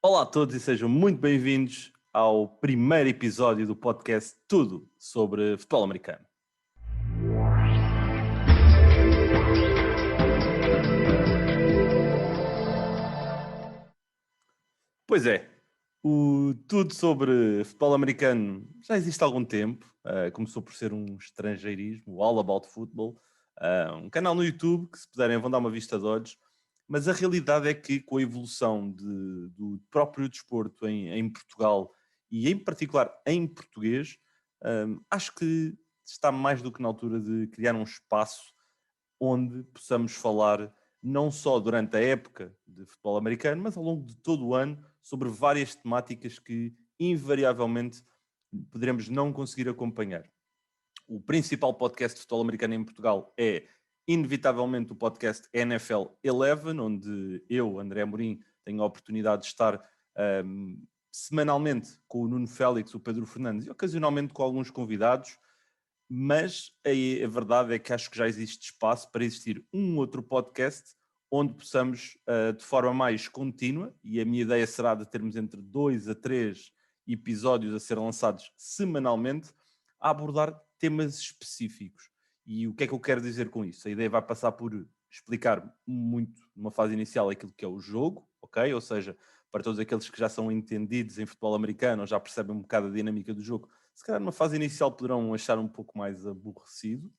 Olá a todos e sejam muito bem-vindos ao primeiro episódio do podcast Tudo sobre Futebol Americano. Pois é, o Tudo sobre Futebol Americano já existe há algum tempo. Começou por ser um estrangeirismo, o All About Football, um canal no YouTube que, se puderem, vão dar uma vista de olhos. Mas a realidade é que, com a evolução do próprio desporto em Portugal e, em particular, em português, acho que está mais do que na altura de criar um espaço onde possamos falar não só durante a época de futebol americano, mas ao longo de todo o ano, sobre várias temáticas que, invariavelmente, poderemos não conseguir acompanhar. O principal podcast de futebol americano em Portugal é, inevitavelmente, o podcast NFL 11, onde eu, André Amorim, tenho a oportunidade de estar semanalmente com o Nuno Félix, o Pedro Fernandes e ocasionalmente com alguns convidados, mas a verdade é que acho que já existe espaço para existir um outro podcast onde possamos, de forma mais contínua, e a minha ideia será de termos entre 2 a 3 episódios a ser lançados semanalmente, a abordar temas específicos. E o que é que eu quero dizer com isso? A ideia vai passar por explicar muito, numa fase inicial, aquilo que é o jogo, ok? Ou seja, para todos aqueles que já são entendidos em futebol americano ou já percebem um bocado a dinâmica do jogo, se calhar numa fase inicial poderão achar um pouco mais aborrecido,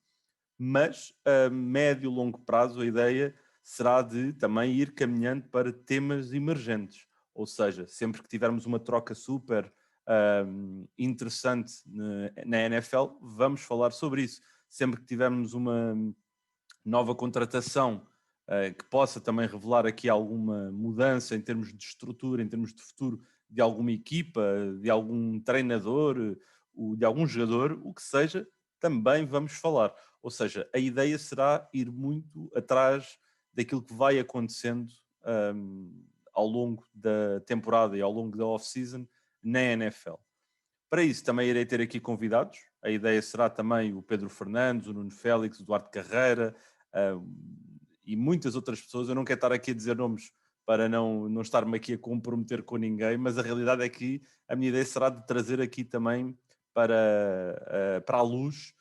mas a médio e longo prazo a ideia será de também ir caminhando para temas emergentes. Ou seja, sempre que tivermos uma troca super interessante na NFL, vamos falar sobre isso. Sempre que tivermos uma nova contratação que possa também revelar aqui alguma mudança em termos de estrutura, em termos de futuro de alguma equipa, de algum treinador, de algum jogador, o que seja, também vamos falar. Ou seja, a ideia será ir muito atrás daquilo que vai acontecendo ao longo da temporada e ao longo da off-season na NFL. Para isso também irei ter aqui convidados. A ideia será também o Pedro Fernandes, o Nuno Félix, o Duarte Carreira e muitas outras pessoas. Eu não quero estar aqui a dizer nomes para não estar-me aqui a comprometer com ninguém, mas a realidade é que a minha ideia será de trazer aqui também para a luz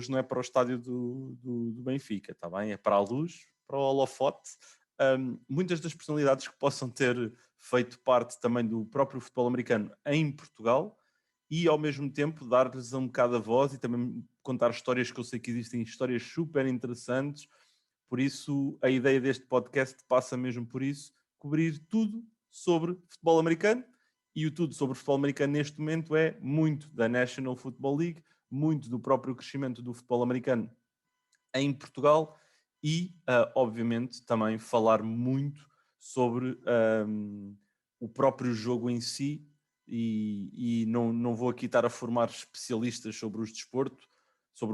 não é para o estádio do Benfica, está bem? É para a luz, para o holofote. Muitas das personalidades que possam ter feito parte também do próprio futebol americano em Portugal e, ao mesmo tempo, dar-lhes um bocado a voz e também contar histórias que eu sei que existem, histórias super interessantes. Por isso, a ideia deste podcast passa mesmo por isso, cobrir tudo sobre futebol americano. E o tudo sobre futebol americano neste momento é muito da National Football League, muito do próprio crescimento do futebol americano em Portugal e, obviamente, também falar muito sobre o próprio jogo em si e não vou aqui estar a formar especialistas sobre o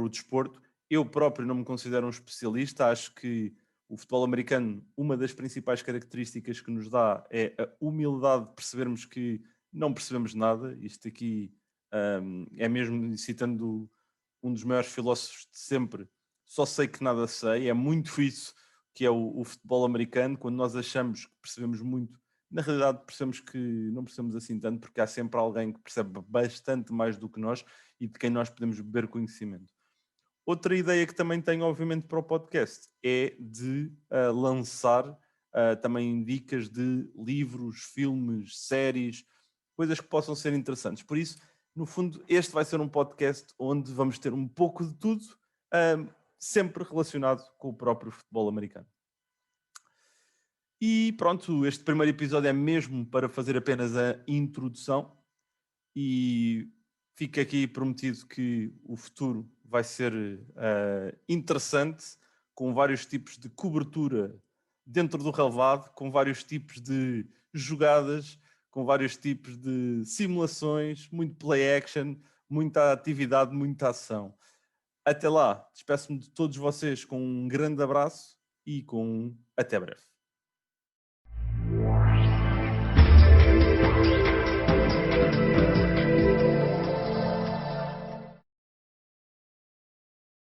desporto. Eu próprio não me considero um especialista, acho que o futebol americano, uma das principais características que nos dá é a humildade de percebermos que não percebemos nada. Isto aqui é mesmo citando um dos maiores filósofos de sempre, só sei que nada sei. É muito isso que é o futebol americano. Quando nós achamos que percebemos muito, na realidade percebemos que não percebemos assim tanto, porque há sempre alguém que percebe bastante mais do que nós e de quem nós podemos beber conhecimento. Outra ideia que também tenho, obviamente, para o podcast é de lançar também dicas de livros, filmes, séries, coisas que possam ser interessantes. Por isso, no fundo, este vai ser um podcast onde vamos ter um pouco de tudo, sempre relacionado com o próprio futebol americano. E pronto, este primeiro episódio é mesmo para fazer apenas a introdução e fica aqui prometido que o futuro vai ser interessante, com vários tipos de cobertura dentro do relvado, com vários tipos de jogadas, com vários tipos de simulações, muito play action, muita atividade, muita ação. Até lá, despeço-me de todos vocês com um grande abraço e com até breve.